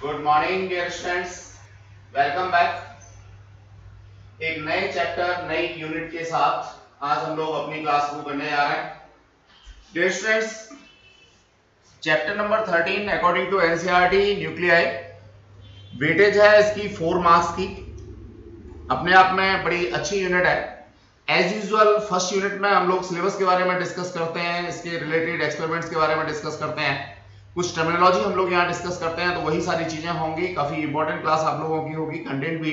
Good morning dear students, welcome back. एक नए chapter नई यूनिट के साथ आज हम लोग अपनी क्लास शुरू करने जा रहे हैं। Dear students, chapter number 13 according to NCERT nuclei, weightage है इसकी 4 मार्क्स की। अपने आप में बड़ी अच्छी यूनिट है। एज यूजुअल फर्स्ट यूनिट में हम लोग सिलेबस के बारे में डिस्कस करते हैं, इसके रिलेटेड एक्सपेरिमेंट्स के बारे में डिस्कस करते हैं, कुछ टर्मिनोलॉजी हम लोग यहाँ डिस्कस करते हैं, तो वही सारी चीजें होंगी। काफी इंपॉर्टेंट क्लास आप लोगों की होगी। कंटेंट भी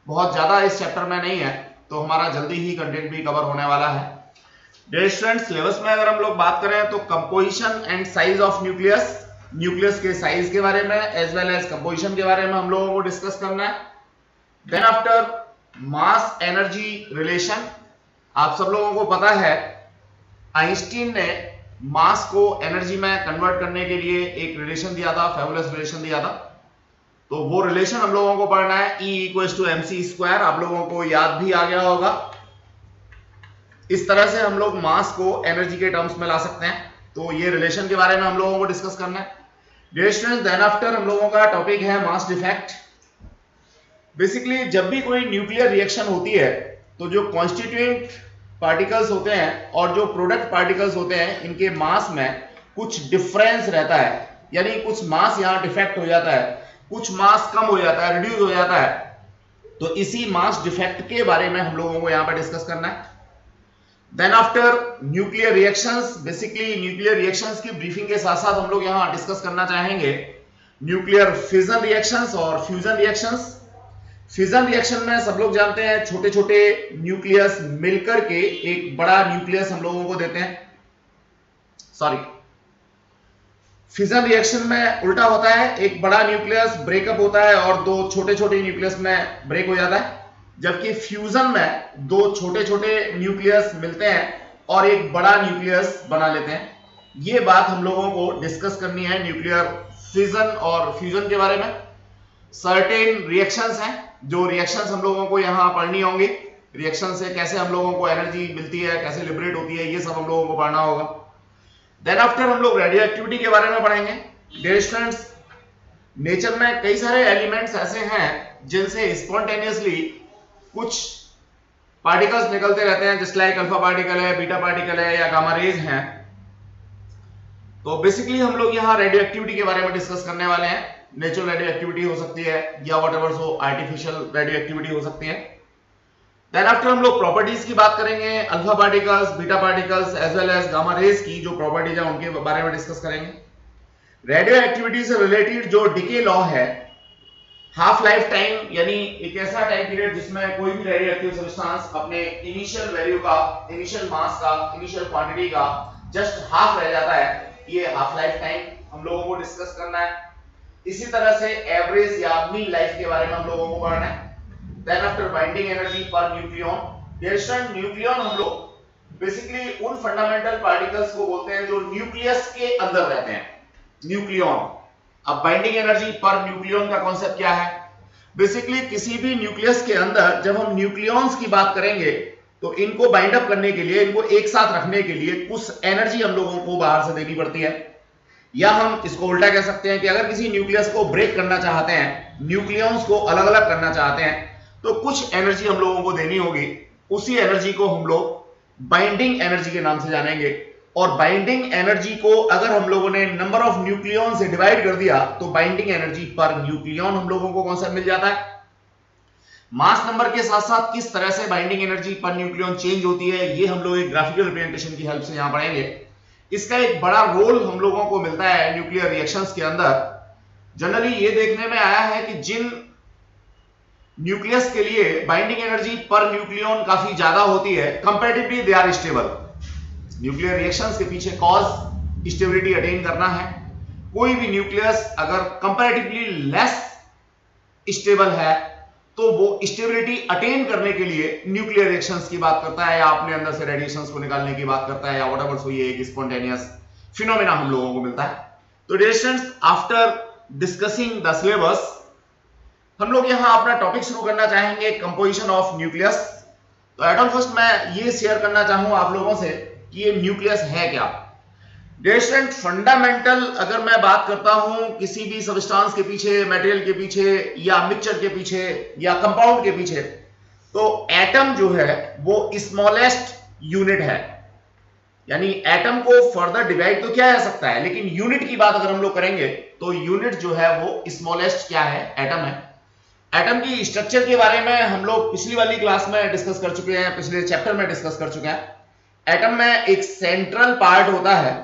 बहुत ज्यादा इस चैप्टर में नहीं है, तो हमारा जल्दी ही कंटेंट भी कवर होने वाला है। डियर स्टूडेंट्स, सिलेबस में अगर हम लोग बात करें तो composition and size of nucleus, nucleus के साइज के बारे में एज वेल एज कंपोजिशन के बारे में हम लोगों को डिस्कस करना है। Then after mass energy relation, आप सब लोगों को पता है आइंस्टीन ने मास को एनर्जी में कन्वर्ट करने के लिए एक रिलेशन दिया था, फेबुलस रिलेशन दिया था। तो वो रिलेशन हम लोगों को पढ़ना है। E=mc², आप लोगों को याद भी आ गया होगा। इस तरह से हम लोग मास को एनर्जी के टर्म्स में ला सकते हैं। तो ये रिलेशन के बारे में हम लोगों को डिस्कस करना है। डियर स्टूडेंट्स, देन आफ्टर हम लोगों का टॉपिक है मास डिफेक्ट। बेसिकली जब भी कोई न्यूक्लियर रिएक्शन होती है तो जो कॉन्स्टिट्यूएंट पार्टिकल्स होते हैं और जो प्रोडक्ट पार्टिकल्स होते हैं, इनके मास में कुछ डिफरेंस रहता है, यानी कुछ मास यहाँ डिफेक्ट हो जाता है, कुछ मास कम हो जाता है, रिड्यूस हो जाता है। तो इसी मास डिफेक्ट के बारे में हम लोगों को यहाँ पर डिस्कस करना है। Then after nuclear reactions, basically nuclear reactions की ब्रीफिंग के साथ साथ हम लोग यहाँ डिस्कस करना चाहेंगे न्यूक्लियर फिजन रिएक्शंस और फ्यूजन रिएक्शंस। फिजन रिएक्शन में सब लोग जानते हैं छोटे छोटे न्यूक्लियस मिलकर के एक बड़ा न्यूक्लियस हम लोगों को देते हैं। सॉरी, फिजन रिएक्शन में उल्टा होता है, एक बड़ा न्यूक्लियस ब्रेकअप होता है और दो छोटे छोटे न्यूक्लियस में ब्रेक हो जाता है। जबकि फ्यूजन में दो छोटे छोटे न्यूक्लियस मिलते हैं और एक बड़ा न्यूक्लियस बना लेते हैं। ये बात हम लोगों को डिस्कस करनी है न्यूक्लियर फिजन और फ्यूजन के बारे में। सर्टेन रिएक्शंस हैं, जो रिएक्शंस हम लोगों को यहाँ पढ़नी होंगी। रिएक्शन से कैसे हम लोगों को एनर्जी मिलती है, कैसे लिबरेट होती है, ये सब हम लोगों को पढ़ना होगा। देन आफ्टर हम लोग रेडियो एक्टिविटी के बारे में पढ़ेंगे। डियर स्टूडेंट्स, नेचर में कई सारे एलिमेंट्स ऐसे हैं जिनसे स्पॉन्टेनियसली कुछ पार्टिकल्स निकलते रहते हैं, जस्ट लाइक अल्फा पार्टिकल है, बीटा पार्टिकल है या गामा रेज हैं। तो बेसिकली हम लोग यहाँ रेडियो एक्टिविटी के बारे में डिस्कस करने वाले हैं। नेचुरल रेडियो एक्टिविटी हो सकती है या whatever so artificial radio activity हो सकती है। देन आफ्टर हम लोग प्रॉपर्टीज की बात करेंगे, alpha particles, beta particles as well as gamma rays की जो प्रॉपर्टीज है उनके बारे में डिस्कस करेंगे। रेडियो एक्टिविटी से रिलेटेड जो डिके लॉ है, हाफ लाइफ टाइम, यानी एक ऐसा टाइम पीरियड जिसमें कोई भी रेडियो एक्टिव सब्सटेंस अपने इनिशियल वैल्यू का, इनिशियल मास का, इनिशियल क्वांटिटी का जस्ट हाफ रह जाता है, ये हाफ लाइफ टाइम हम लोगों को डिस्कस करना है। इसी तरह से एवरेज या मीन लाइफ के बारे में हम लोगों को पढ़ना है। देन आफ्टर बाइंडिंग एनर्जी पर न्यूक्लियन। डियर स्टूडेंट, न्यूक्लियन हम लोग बेसिकली उन फंडामेंटल पार्टिकल्स को बोलते हैं जो न्यूक्लियस के अंदर रहते हैं, न्यूक्लियन। अब बाइंडिंग एनर्जी पर न्यूक्लियन का कॉन्सेप्ट क्या है? बेसिकली किसी भी न्यूक्लियस के अंदर जब हम न्यूक्लियॉन्स की बात करेंगे तो इनको बाइंड अप करने के लिए, इनको एक साथ रखने के लिए कुछ एनर्जी हम लोगों को बाहर से देनी पड़ती है। या हम इसको उल्टा कह सकते हैं कि अगर किसी न्यूक्लियस को ब्रेक करना चाहते हैं, न्यूक्लियॉन्स को अलग अलग करना चाहते हैं, तो कुछ एनर्जी हम लोगों को देनी होगी। उसी एनर्जी को हम लोग बाइंडिंग एनर्जी के नाम से जानेंगे। और बाइंडिंग एनर्जी को अगर हम लोगों ने नंबर ऑफ न्यूक्लियॉन से डिवाइड कर दिया तो बाइंडिंग एनर्जी पर न्यूक्लियॉन हम लोगों को कौन सा मिल जाता है। मास नंबर के साथ साथ किस तरह से बाइंडिंग एनर्जी पर न्यूक्लियॉन चेंज होती है, ये हम लोग एक ग्राफिकल रिप्रेजेंटेशन की हेल्प से यहां पढ़ेंगे। इसका एक बड़ा रोल हम लोगों को मिलता है न्यूक्लियर रिएक्शंस के अंदर। जनरली ये देखने में आया है कि जिन न्यूक्लियस के लिए बाइंडिंग एनर्जी पर न्यूक्लियॉन काफी ज्यादा होती है, comparatively they are stable. Nuclear reactions के पीछे कॉज स्टेबिलिटी अटेन करना है। कोई भी न्यूक्लियस अगर कंपैरेटिवली लेस स्टेबल है तो वो स्टेबिलिटी अटेन करने के लिए न्यूक्लियर रिएक्शंस की बात करता है, या अपने अंदर से रेडिएशंस को निकालने की बात करता है, या व्हाटएवर सो ये एक स्पॉन्टेनियस फिनोमेना हम लोगों को मिलता है। तो dear students, after discussing the syllabus हम लोग यहां अपना टॉपिक शुरू करना चाहेंगे, कंपोजिशन ऑफ न्यूक्लियस। तो एट ऑल फर्स्ट मैं ये शेयर करना चाहूंगा आप लोगों से कि ये न्यूक्लियस है क्या। डियर स्टूडेंट, फंडामेंटल अगर मैं बात करता हूं किसी भी सबस्टांस के पीछे, मटेरियल के पीछे या मिक्सचर के पीछे या कंपाउंड के पीछे, तो एटम जो है वो स्मॉलेस्ट यूनिट है। यानी एटम को फर्दर डिवाइड तो किया जा सकता है, लेकिन यूनिट की बात अगर हम लोग करेंगे तो यूनिट जो है वो स्मॉलेस्ट क्या है, एटम है। एटम की स्ट्रक्चर के बारे में हम लोग पिछली वाली क्लास में डिस्कस कर चुके हैं, पिछले चैप्टर में डिस्कस कर चुके हैं। एटम में एक सेंट्रल पार्ट होता है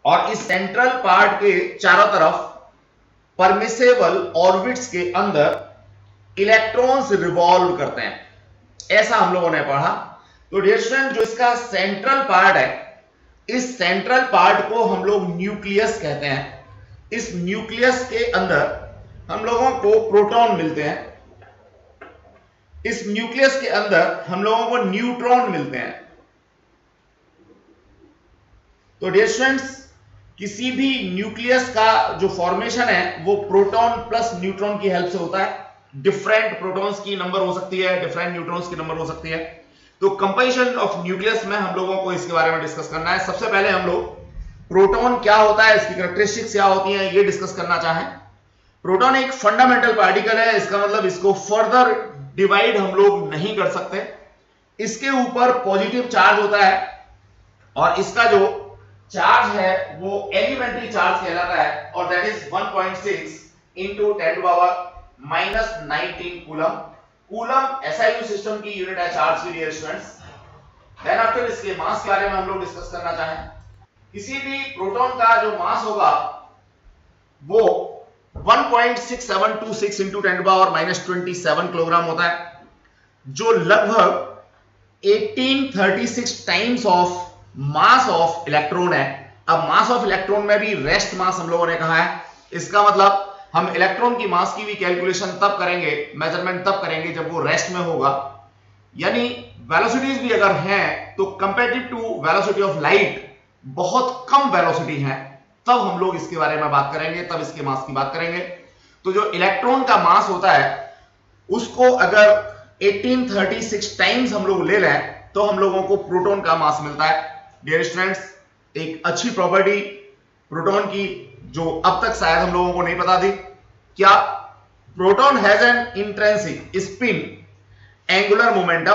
और इस सेंट्रल पार्ट के चारों तरफ परमिसेबल ऑर्बिट्स के अंदर इलेक्ट्रॉन्स रिवॉल्व करते हैं, ऐसा हम लोगों ने पढ़ा। तो डियर स्टूडेंट, जो इसका सेंट्रल पार्ट है, इस सेंट्रल पार्ट को हम लोग न्यूक्लियस कहते हैं। इस न्यूक्लियस के अंदर हम लोगों को प्रोटॉन मिलते हैं, इस न्यूक्लियस के अंदर हम लोगों को न्यूट्रॉन मिलते हैं। तो डियर स्टूडेंट्स, किसी भी न्यूक्लियस का जो फॉर्मेशन है वो प्रोटॉन प्लस न्यूट्रॉन की हेल्प से होता है। डिफरेंट प्रोटॉन्स की नंबर हो सकती है, डिफरेंट न्यूट्रॉन्स की नंबर हो सकती है। तो कंपोजिशन ऑफ न्यूक्लियस में हम लोगों को इसके बारे में डिस्कस करना है। सबसे पहले हम लोग प्रोटॉन क्या होता है, इसकी कैरेक्टरिस्टिक्स क्या होती हैं, ये डिस्कस करना चाहें। प्रोटॉन एक फंडामेंटल पार्टिकल है, इसका मतलब इसको फर्दर डिवाइड हम लोग नहीं कर सकते। इसके ऊपर पॉजिटिव चार्ज होता है और इसका जो चार्ज है वो एलिमेंट्री चार्ज कहलाता है और that is 1.6 into 10 to power -19 coulomb. Coulomb SI system की यूनिट है चार्ज की, डियर स्टूडेंट्स। देन आफ्टर इसके मास के बारे में हम लोग डिस्कस करना चाहें। किसी भी प्रोटॉन का जो मास होगा वो 1.6726 into 10 to power -27 किलोग्राम होता है, जो लगभग 1836 times of mass of electron है। अब मास ऑफ इलेक्ट्रॉन में भी रेस्ट मास हम लोगों ने कहा है, इसका मतलब हम इलेक्ट्रॉन की मास की भी कैलकुलेशन तब करेंगे, मेजरमेंट तब करेंगे जब वो रेस्ट में होगा। यानी वेलोसिटीज भी अगर हैं तो comparative to velocity of light बहुत कम वेलोसिटी है, तब हम लोग इसके बारे में बात करेंगे, तब इसके मास की बात करेंगे। तो जो इलेक्ट्रॉन का मास होता है उसको अगर 1836 टाइम्स हम लोग ले लें तो हम लोगों को प्रोटॉन का मास मिलता है। डियर स्टूडेंट्स, एक अच्छी प्रॉपर्टी प्रोटॉन की जो अब तक शायद हम लोगों को नहीं पता थी, क्या proton has an intrinsic spin angular momentum.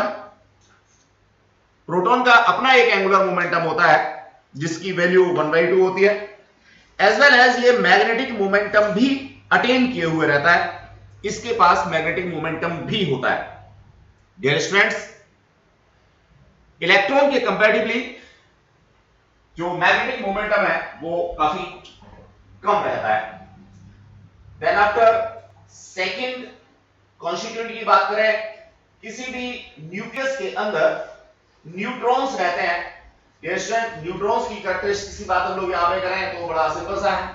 Proton का अपना एक एंगुलर मोमेंटम होता है जिसकी वैल्यू 1/2 होती है, एज वेल एज ये मैग्नेटिक मोमेंटम भी अटेन किए हुए रहता है, इसके पास मैग्नेटिक मोमेंटम भी होता है। डियर स्टूडेंट्स, इलेक्ट्रॉन के कंपैरेटिवली जो मैग्नेटिक मोमेंटम है वो काफी कम रहता है। देन आफ्टर सेकंड कॉन्स्टिट्यूएंट की बात करें, किसी भी न्यूक्लियस के अंदर न्यूट्रॉन्स रहते हैं। डियर स्टूडेंट, न्यूट्रॉन्स की कैरेक्टरिस्टिक्स की बात हम लोग यहां पे करें तो बड़ा सिंपल सा है।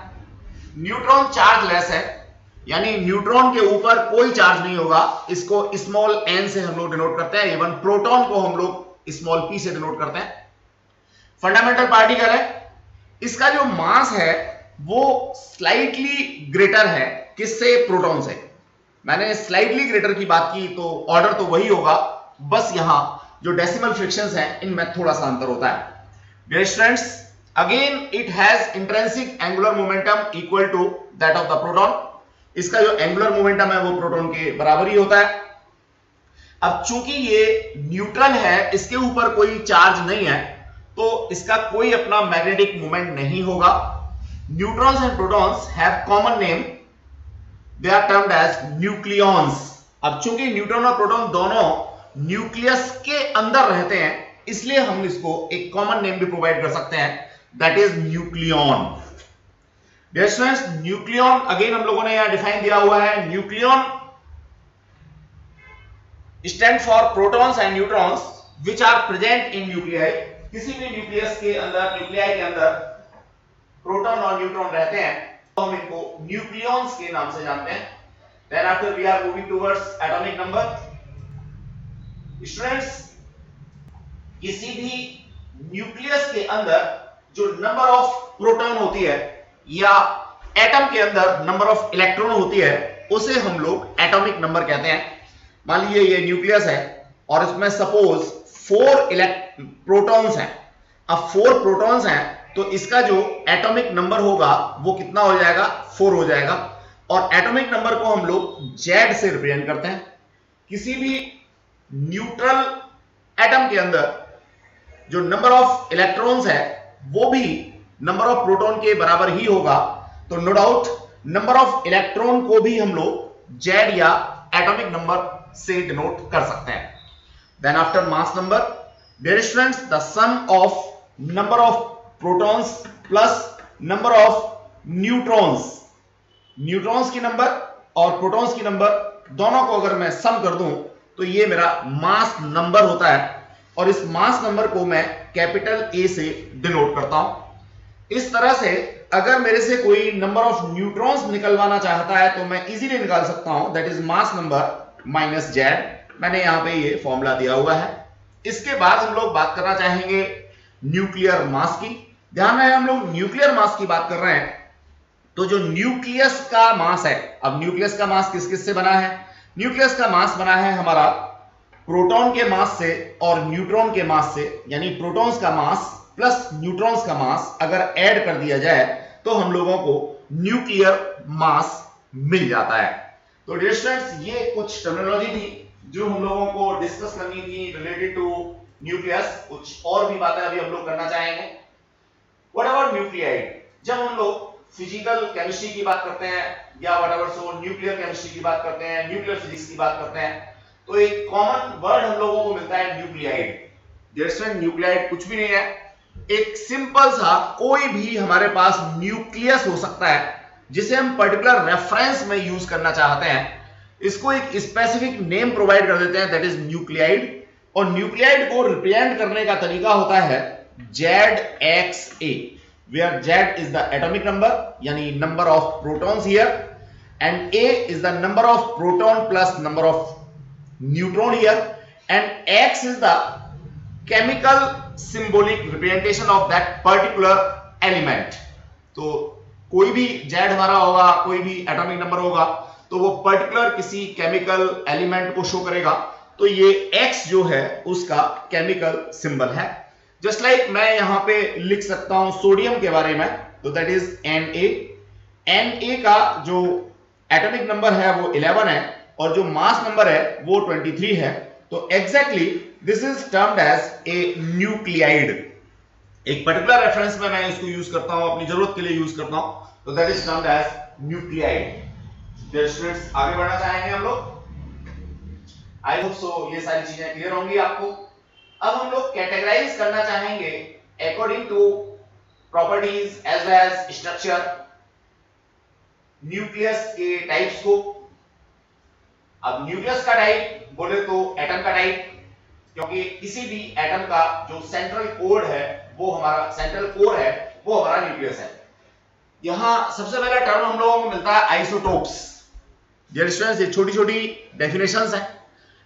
न्यूट्रॉन चार्जलेस है, यानी न्यूट्रॉन के ऊपर कोई चार्ज नहीं होगा, इसको स्मॉल n से हम लोग डिनोट करते हैं। इवन प्रोटॉन को हम लोग स्मॉल p से डिनोट करते हैं। फंडामेंटल पार्टिकल है, इसका जो मास है वो स्लाइटली ग्रेटर है किससे, प्रोटॉन से। मैंने स्लाइटली ग्रेटर की बात की तो ऑर्डर तो वही होगा, बस यहां जो डेसिमल फ्रैक्शंस हैं इनमें थोड़ा सा अंतर होता है। Dear students, again it has intrinsic angular momentum equal to that of the proton. इसका जो एंगुलर मोमेंटम है वो प्रोटॉन के बराबर ही होता है। अब चूंकि ये न्यूट्रल है, इसके ऊपर कोई चार्ज नहीं है, तो इसका कोई अपना मैग्नेटिक मोमेंट नहीं होगा। Neutrons and protons have common name, they are termed as nucleons. अब चूंकि न्यूट्रॉन और प्रोटॉन दोनों न्यूक्लियस के अंदर रहते हैं, इसलिए हम इसको एक कॉमन नेम भी प्रोवाइड कर सकते हैं, that is nucleon. Dear students, nucleon again हम लोगों ने यहां डिफाइन दिया हुआ है। Nucleon stand for protons and neutrons which are present in nuclei. किसी भी न्यूक्लियस के अंदर, न्यूक्लियाई के अंदर प्रोटॉन और न्यूट्रॉन रहते हैं, तो हम इनको न्यूक्लियॉन्स के नाम से जानते हैं। Then after we are moving towards atomic number. Students, किसी भी न्यूक्लियस के अंदर जो नंबर ऑफ प्रोटॉन होती है या एटम के अंदर नंबर ऑफ इलेक्ट्रॉन होती है, उसे हम लोग एटॉमिक नंबर कहते हैं। मान लीजिए ये न्यूक्लियस है और इसमें सपोज 4 प्रोटॉन्स हैं, अब 4 प्रोटॉन्स हैं तो इसका जो एटॉमिक नंबर होगा वो कितना हो जाएगा, 4 हो जाएगा। और एटॉमिक नंबर को हम लोग जेड से रिप्रेजेंट करते हैं। किसी भी न्यूट्रल एटम के अंदर जो नंबर ऑफ इलेक्ट्रॉन्स है वो भी नंबर ऑफ प्रोटॉन के बराबर ही होगा। तो no doubt number of electron को भी हम लोग जेड या एटॉमिक नंबर से डिनोट कर सकते हैं। Then after mass number, dear students, the sum of number of protons plus number of neutrons, neutrons की नंबर और प्रोटॉन्स की नंबर दोनों को अगर मैं सम कर दूं तो ये मेरा मास नंबर होता है। और इस मास नंबर को मैं कैपिटल ए से डिनोट करता हूं। इस तरह से अगर मेरे से कोई नंबर ऑफ न्यूट्रॉन्स निकलवाना चाहता है तो मैं इजीली निकाल सकता हूं, that is mass number minus Z. मैंने यहां पे ये फॉर्मूला दिया हुआ है। इसके बाद हम लोग बात करना चाहेंगे न्यूक्लियर मास की। ध्यान रहे हम लोग न्यूक्लियर मास की बात कर रहे हैं, तो जो न्यूक्लियस का मास है, अब न्यूक्लियस का मास किस किस से बना है? न्यूक्लियस का मास बना है हमारा प्रोटॉन के मास से और न्यूट्रॉन के मास से, यानी प्रोटॉन्स का मास प्लस न्यूट्रॉन्स का मास अगर ऐड कर दिया जाए तो हम लोगों को न्यूक्लियर मास मिल जाता है। तो डियर स्टूडेंट्स, ये कुछ टर्मिनोलॉजी थी जो हम लोगों को डिस्कस करनी थी रिलेटेड टू न्यूक्लियस। कुछ और भी बातें अभी हम लोग करना चाहेंगे। What about nuclide? जब हम लोग फिजिकल केमिस्ट्री की बात करते हैं या व्हाटएवर सो न्यूक्लियर केमिस्ट्री की बात करते हैं, न्यूक्लियर फिजिक्स की बात करते हैं, तो एक कॉमन वर्ड हम लोगों को मिलता है न्यूक्लियाइड। डियर स्टूडेंट, न्यूक्लियाइड कुछ भी नहीं है, एक सिंपल सा कोई भी हमारे पास न्यूक्लियस हो सकता है जिसे हम पर्टिकुलर रेफरेंस में यूज करना चाहते हैं। इसको एक स्पेसिफिक नेम प्रोवाइड कर देते हैं, दैट इज न्यूक्लियाइड। और न्यूक्लियाइड को रिप्रेजेंट करने का तरीका होता है ZXA, where Z is the atomic number, yani number of protons here, and A is the number of proton plus number of neutron here, and X is the chemical symbolic representation of that particular element. तो कोई भी Z हमारा होगा, कोई भी atomic number होगा तो वो पर्टिकुलर किसी केमिकल एलिमेंट को शो करेगा। तो ये X जो है उसका केमिकल सिंबल है। जस्ट लाइक मैं यहां पे लिख सकता हूं सोडियम के बारे में, तो दैट इज Na। Na का जो एटॉमिक नंबर है वो 11 है और जो मास नंबर है वो 23 है। तो exactly this is termed as a nuclide. एक पर्टिकुलर रेफरेंस में मैं इसको यूज करता हूं, अपनी जरूरत के लिए यूज करता हूं, तो that is termed as nuclide. Dear students, आगे बढ़ना चाहेंगे हम लोग। आई होप सो ये सारी चीजें क्लियर होंगी आपको। अब हम लोग कैटेगराइज करना चाहेंगे according to properties as well as structure nucleus के टाइप्स को। अब न्यूक्लियस का टाइप बोले तो एटम का टाइप, क्योंकि किसी भी एटम का जो सेंट्रल कोर है वो हमारा न्यूक्लियस है। यहां सबसे पहला टर्म हम लोगों को मिलता है आइसोटोप्स। डियर स्टूडेंट्स, ये छोटी छोटी डेफिनेशंस हैं,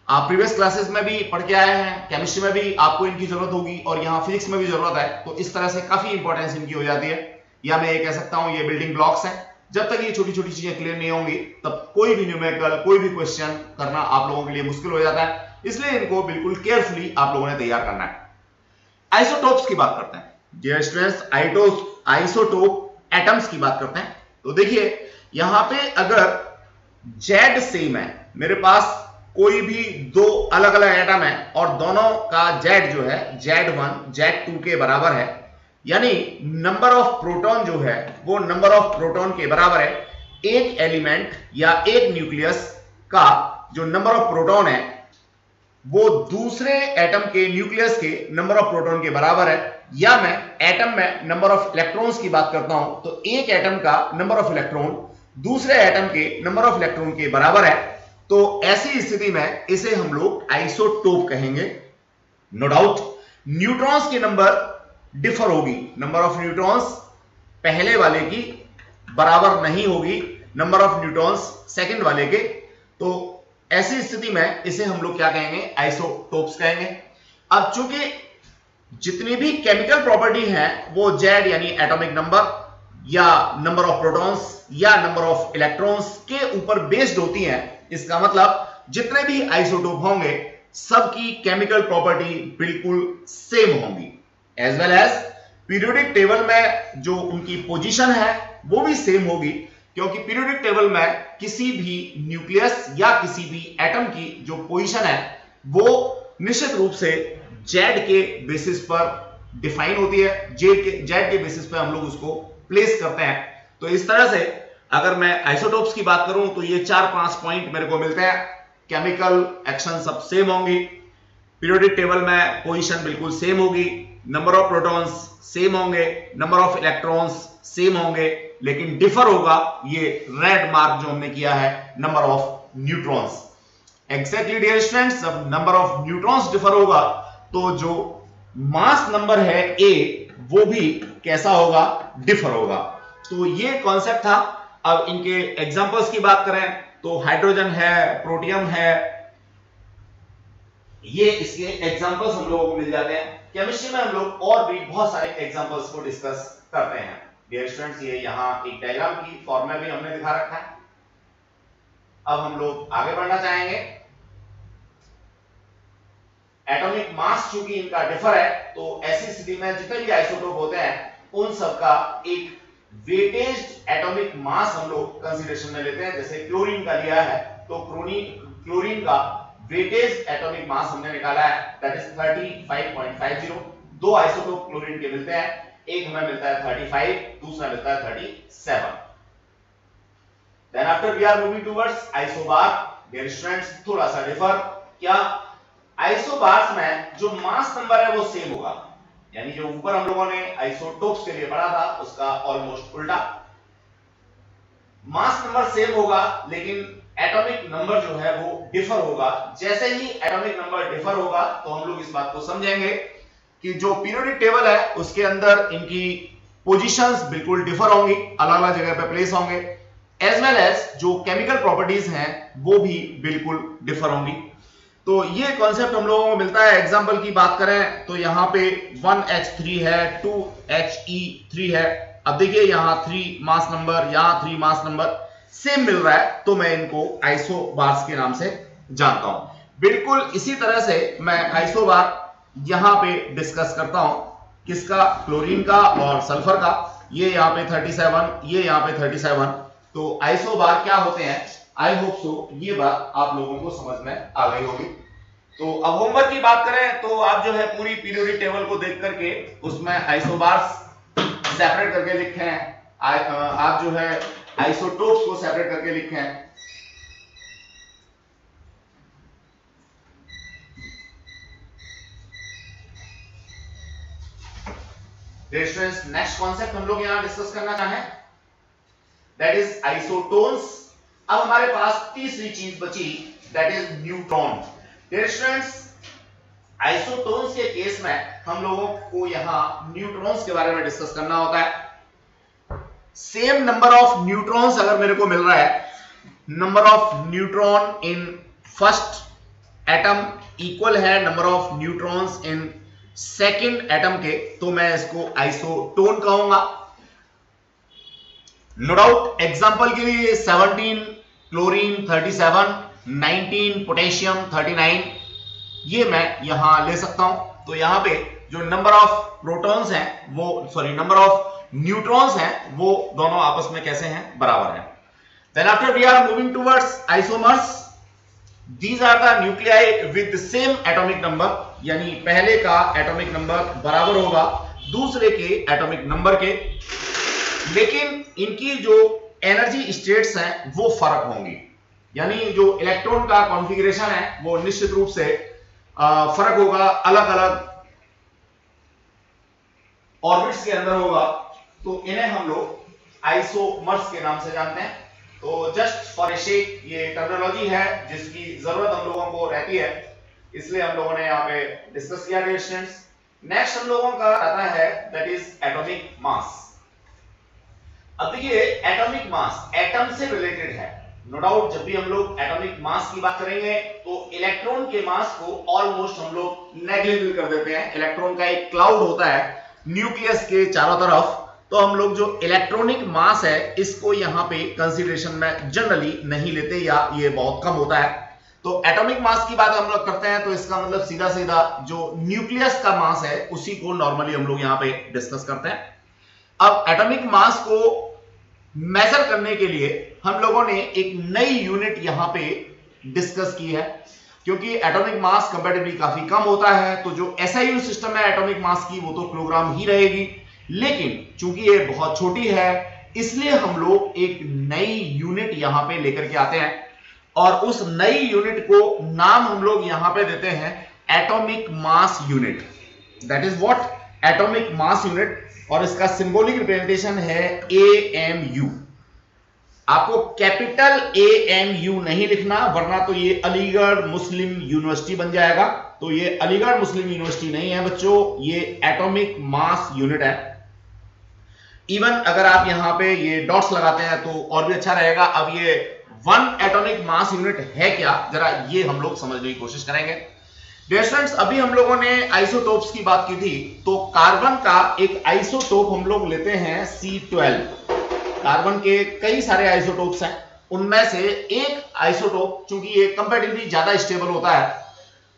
आप प्रीवियस क्लासेस में भी पढ़ के आए हैं, केमिस्ट्री में भी आपको इनकी जरूरत होगी और यहाँ फिजिक्स में भी जरूरत है। तो इस तरह से काफी इंपॉर्टेंस इनकी हो जाती है, या मैं ये कह सकता हूँ ये बिल्डिंग ब्लॉक्स हैं। जब तक ये छोटी छोटी चीजें क्लियर नहीं होंगी तब कोई भी न्यूमेरिकल, कोई भी क्वेश्चन करना आप लोगों के लिए मुश्किल हो जाता है। इसलिए इनको बिल्कुल केयरफुली आप लोगों ने तैयार करना है। आइसोटोप्स की बात करते हैं। डियर स्टूडेंट्स, आइसोटोप एटम्स की बात करते हैं। तो देखिए यहां पे अगर जेड सेम है, मेरे पास कोई भी दो अलग अलग एटम है और दोनों का जेड जो है Z1 Z2 के बराबर है, यानी नंबर ऑफ प्रोटॉन जो है वो नंबर ऑफ प्रोटॉन के बराबर है। एक एलिमेंट या एक न्यूक्लियस का जो नंबर ऑफ प्रोटॉन है वो दूसरे एटम के न्यूक्लियस के नंबर ऑफ प्रोटॉन के बराबर है। या मैं एटम में नंबर ऑफ इलेक्ट्रॉन्स की बात करता हूं तो एक एटम का नंबर ऑफ इलेक्ट्रॉन दूसरे एटम के नंबर ऑफ इलेक्ट्रॉन के बराबर है। तो ऐसी स्थिति में इसे हम लोग आइसोटोप कहेंगे। नो डाउट न्यूट्रॉन्स की नंबर डिफर होगी, नंबर ऑफ न्यूट्रॉन्स पहले वाले की बराबर नहीं होगी नंबर ऑफ न्यूट्रॉन्स सेकंड वाले के। तो ऐसी स्थिति में इसे हम लोग क्या कहेंगे, आइसोटोप्स कहेंगे। अब चूंकि जितनी भी केमिकल प्रॉपर्टी है वो जेड यानी एटॉमिक नंबर या नंबर ऑफ प्रोटॉन्स या नंबर ऑफ इलेक्ट्रॉन्स के ऊपर बेस्ड होती हैं, इसका मतलब जितने भी आइसोटोप होंगे सबकी केमिकल प्रॉपर्टी बिल्कुल सेम होंगी। As well as periodic table में जो उनकी पोजीशन है वो भी सेम होगी, क्योंकि पीरियोडिक टेबल में किसी भी न्यूक्लियस या किसी भी एटम की जो पोजीशन है वो निश्चित रूप से जेड के बेसिस पर डिफाइन होती है। जेड के बेसिस पर हम लोग उसको प्लेस करते हैं। तो इस तरह से अगर मैं आइसोटोप्स की बात करूं तो ये 4-5 पॉइंट मेरे को मिलते हैं। केमिकल एक्शन सब सेम होंगी, पीरियोडिक टेबल में पोजीशन बिल्कुल सेम होगी, नंबर ऑफ प्रोटॉन्स सेम होंगे, नंबर ऑफ इलेक्ट्रॉन्स सेम होंगे, लेकिन डिफर होगा ये रेड मार्क जो हमने किया है number of neutrons. Exactly dear students, जब नंबर ऑफ न्यूट्रॉन्स डिफर होगा तो जो मास नंबर है ए वो भी कैसा होगा, डिफर होगा। तो ये कॉन्सेप्ट था। अब इनके एग्जांपल्स की बात करें तो हाइड्रोजन है, प्रोटियम है, ये इसके एग्जांपल्स हम लोगों को मिल जाते हैं। केमिस्ट्री में हम लोग और भी बहुत सारे एग्जांपल्स को डिस्कस करते हैं। डियर स्टूडेंट्स, ये यहां एक डायग्राम की फॉर्म में भी हमने दिखा रखा है। अब हम लोग आगे बढ़ना चाहेंगे। एटॉमिक मास चूंकि इनका डिफर है तो ऐसी स्थिति में जितने भी आइसोटोप होते हैं उन सबका एक वेटेज्ड एटॉमिक मास हम लोग कंसीडरेशन में लेते हैं। जैसे क्लोरीन का लिया है तो क्लोरीन का वेटेज एटॉमिक मास हमने निकाला है, दैट इज 35.50। दो आइसोटोप क्लोरीन के मिलते हैं, एक हमें मिलता है 35, दूसरा मिलता है 37। Then after we are moving towards isobar. Dear students, थोड़ा सा डिफर। क्या आइसोबार्स में जो मास नंबर है वो सेम होगा, यानी जो ऊपर हम लोगों ने आइसोटोप्स के लिए पढ़ा था उसका ऑलमोस्ट उल्टा। मास नंबर सेम होगा लेकिन एटॉमिक नंबर जो है वो डिफर होगा। जैसे ही एटॉमिक नंबर डिफर होगा तो हम लोग इस बात को समझेंगे कि जो पीरियोडिक टेबल है उसके अंदर इनकी पोजीशंस बिल्कुल डिफर होंगी, अलग अलग जगह पे प्लेस होंगे, एज वेल एज जो केमिकल प्रॉपर्टीज हैं वो भी बिल्कुल डिफर होंगी। तो ये कॉन्सेप्ट हम लोगों को मिलता है। एग्जांपल की बात करें तो यहाँ पे 1H3 है, 2He3 है। अब देखिए यहाँ 3 मास नंबर, यहाँ 3 मास नंबर सेम मिल रहा है, तो मैं इनको आइसोबार्स के नाम से जानता हूं। बिल्कुल इसी तरह से मैं आइसोबार यहां पे डिस्कस करता हूं, किसका, क्लोरीन का और सल्फर का। ये यहाँ पे 37, ये यहाँ पे 37। तो आइसोबार क्या होते हैं, आई होप सो ये बात आप लोगों को समझ में आ गई होगी। तो अब होमवर्क की बात करें तो आप जो है पूरी पीरियोडिक टेबल को देख करके उसमें आइसोबार्स सेपरेट करके लिखे हैं, आप जो है आइसोटोप्स को सेपरेट करके लिखे हैं। स्टूडेंट्स, नेक्स्ट कॉन्सेप्ट हम लोग यहां डिस्कस करना चाहें, दैट इज आइसोटोन्स। अब हमारे पास तीसरी चीज बची, that is neutron. Students, isotones के केस में हम लोगों को यहां न्यूट्रॉन्स के बारे में डिस्कस करना होता है। सेम नंबर ऑफ न्यूट्रॉन्स अगर मेरे को मिल रहा है, number of neutron in first atom equal है number of neutrons in second atom के, तो मैं इसको आइसोटोन कहूंगा। नो डाउट, एग्जांपल के लिए 17 क्लोरीन 37, 19 पोटेशियम 39, ये मैं यहां ले सकता हूं। तो यहां पे जो नंबर ऑफ प्रोटॉन्स हैं वो, सॉरी, नंबर ऑफ न्यूट्रॉन्स हैं वो दोनों आपस में कैसे हैं, बराबर हैं। Then after we are moving towards isomers. These are the nuclei with same atomic number, यानी पहले का एटॉमिक नंबर बराबर होगा दूसरे के एटॉमिक नंबर के, लेकिन इनकी जो एनर्जी स्टेट्स हैं वो फर्क होंगी, यानी जो इलेक्ट्रॉन का कॉन्फ़िगरेशन है वो निश्चित रूप से फर्क होगा, अलग अलग ऑर्बिट्स के अंदर होगा। तो इन्हें हम लोग आइसोमर्स के नाम से जानते हैं। तो जस्ट फॉर ए शेक ये टर्मिनोलॉजी है जिसकी जरूरत हम लोगों को रहती है, इसलिए हम लोगों ने यहाँ पे डिस्कस किया। डियर स्टूडेंट्स, नेक्स्ट हम लोगों का आता है दैट इज एटॉमिक मास। अब देखिए, एटॉमिक मास एटम से रिलेटेड है, नो डाउट। जब भी हम लोग एटॉमिक मास की बात करेंगे तो इलेक्ट्रॉन के मास को ऑलमोस्ट हम लोग नेग्लिजिबल कर देते हैं। इलेक्ट्रॉन का एक क्लाउड होता है न्यूक्लियस के चारों तरफ, तो हम लोग जो इलेक्ट्रॉनिक मास है इसको यहाँ पे कंसीडरेशन में जनरली नहीं लेते, या ये बहुत कम होता है। तो एटॉमिक मास की बात हम लोग करते हैं तो इसका मतलब सीधा सीधा जो न्यूक्लियस का मास है उसी को नॉर्मली हम लोग यहां पे डिस्कस करते हैं। अब एटॉमिक मास को मेजर करने के लिए हम लोगों ने एक नई यूनिट यहां पे डिस्कस की है, क्योंकि एटॉमिक मास कंपैरेटिवली काफी कम होता है, तो जो SI सिस्टम है एटॉमिक मास की वो तो किलोग्राम ही रहेगी, लेकिन चूंकि ये बहुत छोटी है इसलिए हम लोग एक नई यूनिट यहां पे लेकर के आते हैं और उस नई यूनिट को नाम हम लोग यहां पे देते हैं atomic mass unit. That is what atomic mass unit, और इसका सिंबॉलिक रिप्रेजेंटेशन है AMU। आपको कैपिटल AMU नहीं लिखना वरना तो ये अलीगढ़ मुस्लिम यूनिवर्सिटी बन जाएगा, तो ये अलीगढ़ मुस्लिम यूनिवर्सिटी नहीं है बच्चों, ये एटॉमिक मास यूनिट है। इवन अगर आप यहां पे ये डॉट्स लगाते हैं तो और भी अच्छा रहेगा। अब ये 1 एटॉमिक मास यूनिट है क्या, जरा ये हम लोग समझने की कोशिश करेंगे। डियर स्टूडेंट्स, अभी हम लोगों ने आइसोटोप्स की बात की थी, तो कार्बन का एक आइसोटोप हम लोग लेते हैं C12। कार्बन के कई सारे आइसोटोप्स हैं, उनमें से एक आइसोटोप चूंकि ये कंपैरेटिवली ज्यादा स्टेबल होता है,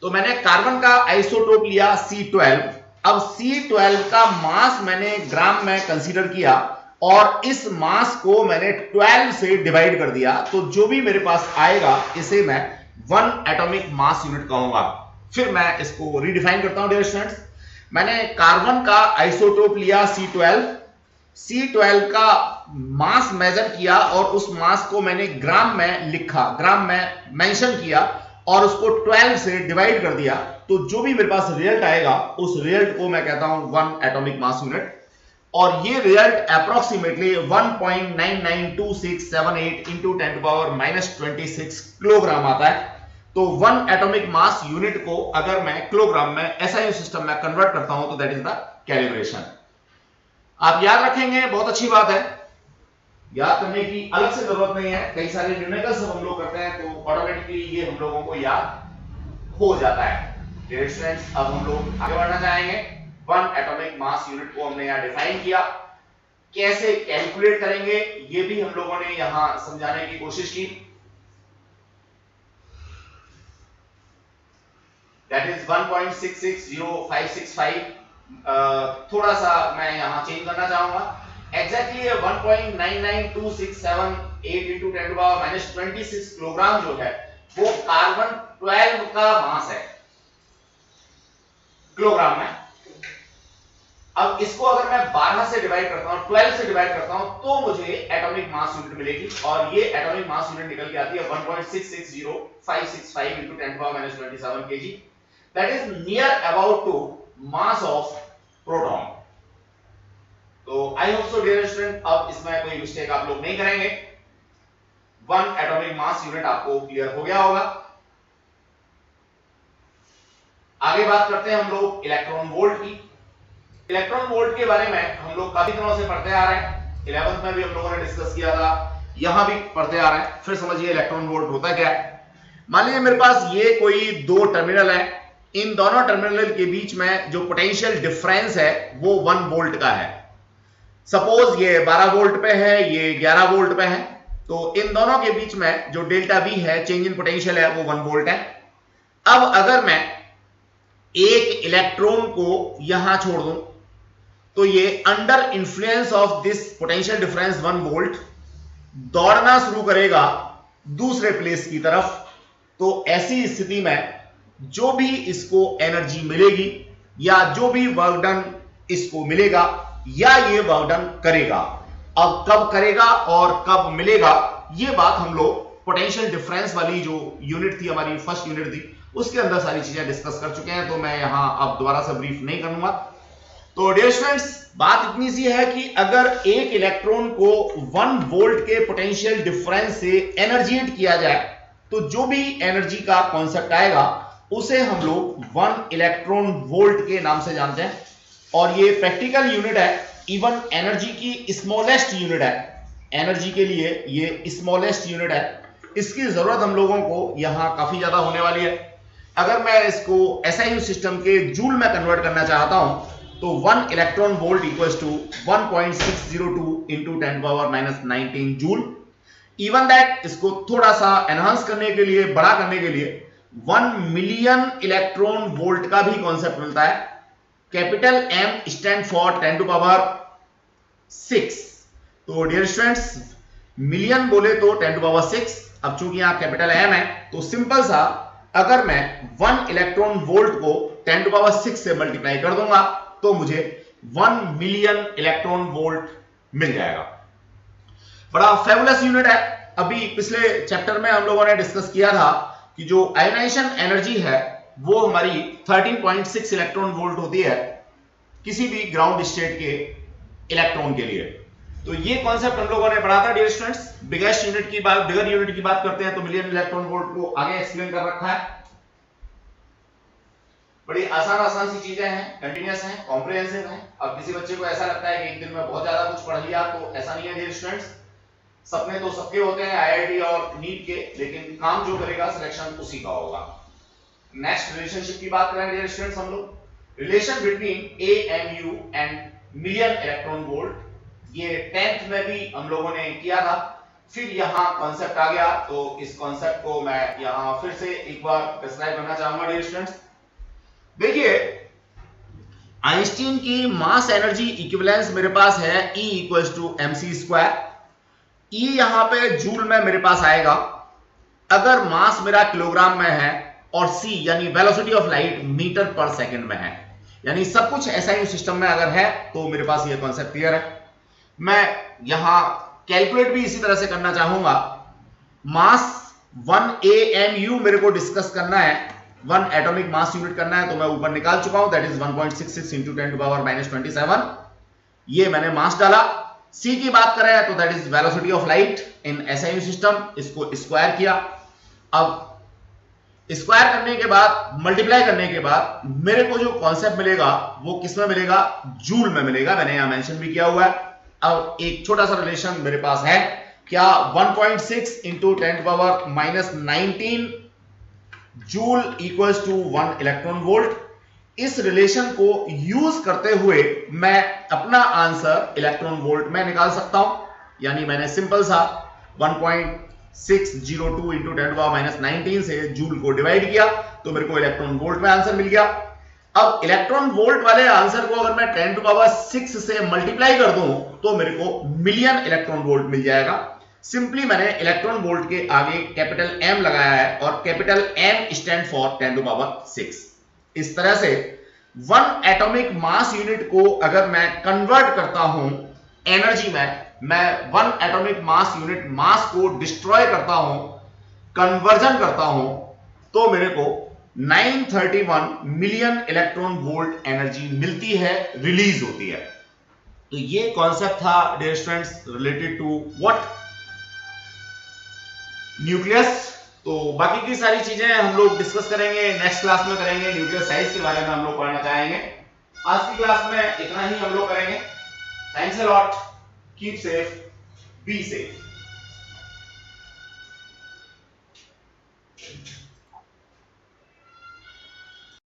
तो मैंने कार्बन का आइसोटोप लिया C12। अब C12 का मास मैंने ग्राम में कंसीडर किया और इस मास को मैंने 12 से डिवाइड कर दिया, तो जो भी मेरे पास आएगा इसे मैं 1 एटॉमिक मास यूनिट कहूंगा। फिर मैं इसको रीडिफाइन करता हूं डियर स्टूडेंट्स। मैंने कार्बन का आइसोटोप लिया C12 का मास मेजर किया और उस मास को मैंने ग्राम में लिखा, ग्राम में मेंशन किया और उसको 12 से डिवाइड कर दिया, तो जो भी मेरे पास रिजल्ट आएगा उस रिजल्ट को मैं कहता हूं 1 एटॉमिक मास यूनिट। और ये रिजल्ट अप्रोक्सीमेटली 1.992678 इंटू 10⁻⁻26 किलोग्राम आता है। तो 1 एटॉमिक मास यूनिट को अगर मैं किलोग्राम में SI सिस्टम में कन्वर्ट करता हूं तो दैट इज द कैलिब्रेशन। आप याद रखेंगे, बहुत अच्छी बात है, याद करने की अलग से जरूरत नहीं है, कई सारे न्यूमेरिकल्स हम लोग करते हैं तो ऑटोमेटिकली ये हम लोगों को याद हो जाता है। डियर स्टूडेंट्स, अब हम लोग आगे बढ़ना चाहेंगे। 1 एटॉमिक मास यूनिट को हमने यहां डिफाइन किया, कैसे कैलकुलेट करेंगे ये भी हम लोगों ने यहां समझाने की कोशिश की। That is 1.660565। थोड़ा सा मैं यहां चेंज करना चाहूंगा, एग्जैक्टली 1.992678 इंटू 10⁻⁻26 किलोग्राम जो है वो कार्बन 12 का मास है किलोग्राम में। अब इसको अगर मैं 12 से डिवाइड करता हूं, 12 से डिवाइड करता हूं तो मुझे एटॉमिक मास यूनिट मिलेगी, और ये एटॉमिक मास यूनिट निकल के आती है 1.660565 into 10⁻⁻27 kg। That is near about to mass of proton. तो I hope so dear student, अब इसमें कोई मिस्टेक आप लोग नहीं करेंगे। 1 एटॉमिक मास यूनिट आपको क्लियर हो गया होगा। आगे बात करते हैं हम लोग इलेक्ट्रॉन वोल्ट की। इलेक्ट्रॉन वोल्ट के बारे में हम लोग काफी दिनों से पढ़ते आ रहे हैं, 11th में भी हम लोगों ने डिस्कस किया था, यहां भी पढ़ते आ रहे हैं। फिर समझिए इलेक्ट्रॉन वोल्ट होता क्या है। मान लीजिए मेरे पास ये कोई 2 टर्मिनल है, इन दोनों टर्मिनल के बीच में जो पोटेंशियल डिफरेंस है वो 1 वोल्ट का है। सपोज ये 12 वोल्ट पे है, ये 11 वोल्ट पे है, तो इन दोनों के बीच में जो डेल्टा V है, चेंज इन पोटेंशियल है, वो 1 वोल्ट है। अब अगर मैं एक इलेक्ट्रॉन को यहां छोड़ दूं तो ये under influence of this potential difference 1 volt दौड़ना शुरू करेगा दूसरे प्लेस की तरफ। तो ऐसी स्थिति में जो भी इसको एनर्जी मिलेगी या जो भी वर्क डन इसको मिलेगा या ये वर्क डन करेगा, अब कब करेगा और कब मिलेगा ये बात हम लोग पोटेंशियल डिफरेंस वाली जो यूनिट थी, हमारी फर्स्ट यूनिट थी, उसके अंदर सारी चीजें डिस्कस कर चुके हैं, तो मैं यहां अब दोबारा से ब्रीफ नहीं करूंगा। तो डियर स्टूडेंट्स, बात इतनी सी है कि अगर एक इलेक्ट्रॉन को 1 वोल्ट के पोटेंशियल डिफरेंस से एनर्जिएट किया जाए तो जो भी एनर्जी का कॉन्सेप्ट आएगा उसे हम लोग 1 इलेक्ट्रॉन वोल्ट के नाम से जानते हैं, और ये प्रैक्टिकल यूनिट है, इवन एनर्जी की स्मॉलेस्ट यूनिट है, एनर्जी के लिए ये स्मॉलेस्ट यूनिट है। इसकी जरूरत हम लोगों को यहां काफी ज्यादा होने वाली है। अगर मैं इसको SI सिस्टम के जूल में कन्वर्ट करना चाहता हूं तो 1 electron volt equals to 1.602 into 10⁻⁻19 joule. Even that इसको थोड़ा सा एनहांस करने के लिए, बड़ा करने के लिए 1 मिलियन इलेक्ट्रॉन वोल्ट का भी कॉन्सेप्ट मिलता है। Capital M stand for 10 to power 6। तो डियर स्टूडेंट्स, मिलियन बोले तो 10 टू पावर 6। अब चूंकि यहां कैपिटल एम है तो सिंपल सा, अगर मैं 1 इलेक्ट्रॉन वोल्ट को 10 टू पावर 6 से मल्टीप्लाई कर दूंगा तो मुझे 1 मिलियन इलेक्ट्रॉन वोल्ट मिल जाएगा। बड़ा फेबुलस यूनिट है। अभी पिछले चैप्टर में हम लोगों ने डिस्कस किया था कि जो आयोनाइजेशन एनर्जी है वो हमारी 13.6 इलेक्ट्रॉन वोल्ट होती है किसी भी ग्राउंड स्टेट के इलेक्ट्रॉन के लिए। तो ये कॉन्सेप्ट हम लोगों ने पढ़ा था डियर स्टूडेंट्स। बिगर यूनिट की बात करते हैं तो मिलियन इलेक्ट्रॉन वोल्ट को आगे एक्सप्लेन कर रखा है। बड़ी आसान सी चीजें हैं, कंटिन्यूअस हैं, कॉम्प्रिहेंसिव हैं। अब किसी बच्चे को ऐसा लगता है कि एक दिन में बहुत ज्यादा कुछ पढ़ लिया, तो ऐसा नहीं है डियर स्टूडेंट्स। सपने तो सबके होते हैं आईआईटी और नीट के, लेकिन काम जो करेगा सिलेक्शन उसी का होगा। नेक्स्ट रिलेशनशिप की बात करें डियर स्टूडेंट्स हम लोग। Relation between AMU and million electron volt, ये 10th में भी हम लोगों ने किया था। फिर यहां कॉन्सेप्ट आ गया, तो इस कॉन्सेप्ट को मैं यहां फिर से एक बार डिस्क्राइब करना चाहूंगा डियर स्टूडेंट्स। देखिए, आइंस्टीन की मास एनर्जी इक्विवेलेंस मेरे पास है E = mc²। E यहां पे जूल में मेरे पास आएगा अगर मास मेरा किलोग्राम में है, और C यानी वेलोसिटी ऑफ लाइट मीटर पर सेकंड में है। यानी सब कुछ SI सिस्टम में अगर है तो मेरे पास ये कॉन्सेप्ट क्लियर है। मैं यहां कैलकुलेट भी इसी तरह से करना चाहूंगा। मास 1 AMU मेरे को डिस्कस करना है, 1 एटॉमिक मास यूनिट करना है, तो मैं ऊपर निकाल चुका हूं, दैट इज 1.66 × 10⁻⁻27। ये मैंने मास डाला। C की बात करें तो that is velocity of light in SI system, इसको स्क्वायर किया। अब स्क्वायर करने के बाद, मल्टीप्लाई करने के बाद मेरे को जो कॉन्सेप्ट मिलेगा वो किस में मिलेगा? जूल में मिलेगा। मैंने यहां मेंशन भी किया हुआ है। अब एक छोटा सा रिलेशन मेरे पास है, क्या 1.6 × 10⁻⁻19 जूल = 1 इलेक्ट्रॉन वोल्ट। इस रिलेशन को यूज करते हुए मैं अपना आंसर इलेक्ट्रॉन वोल्ट में निकाल सकता हूं। यानी मैंने सिंपल सा 1.602 × 10⁻⁻19 से जूल को डिवाइड किया तो मेरे को इलेक्ट्रॉन वोल्ट में आंसर मिल गया। अब इलेक्ट्रॉन वोल्ट वाले आंसर को अगर मैं 10⁻6 से मल्टीप्लाई कर दूं तो मेरे को मिलियन इलेक्ट्रॉन वोल्ट मिल जाएगा। सिंपली मैंने इलेक्ट्रॉन वोल्ट के आगे कैपिटल M लगाया है और कैपिटल M स्टैंड फॉर 10⁻6। इस तरह से 1 एटॉमिक मास यूनिट को अगर मैं कन्वर्ट करता हूं एनर्जी में, मैं 1 एटॉमिक मास यूनिट मास को डिस्ट्रॉय करता हूं, कन्वर्जन करता हूं, तो मेरे को 931 मिलियन इलेक्ट्रॉन वोल्ट एनर्जी मिलती है, रिलीज होती है। तो ये कॉन्सेप्ट था dear students related to what? Nucleus. तो बाकी की सारी चीजें हम लोग डिस्कस करेंगे, नेक्स्ट क्लास में करेंगे। न्यूक्लियस साइज के बारे में हम लोग पढ़ना चाहेंगे। आज की क्लास में इतना ही हम लोग करेंगे। Thanks a lot, keep safe, be safe.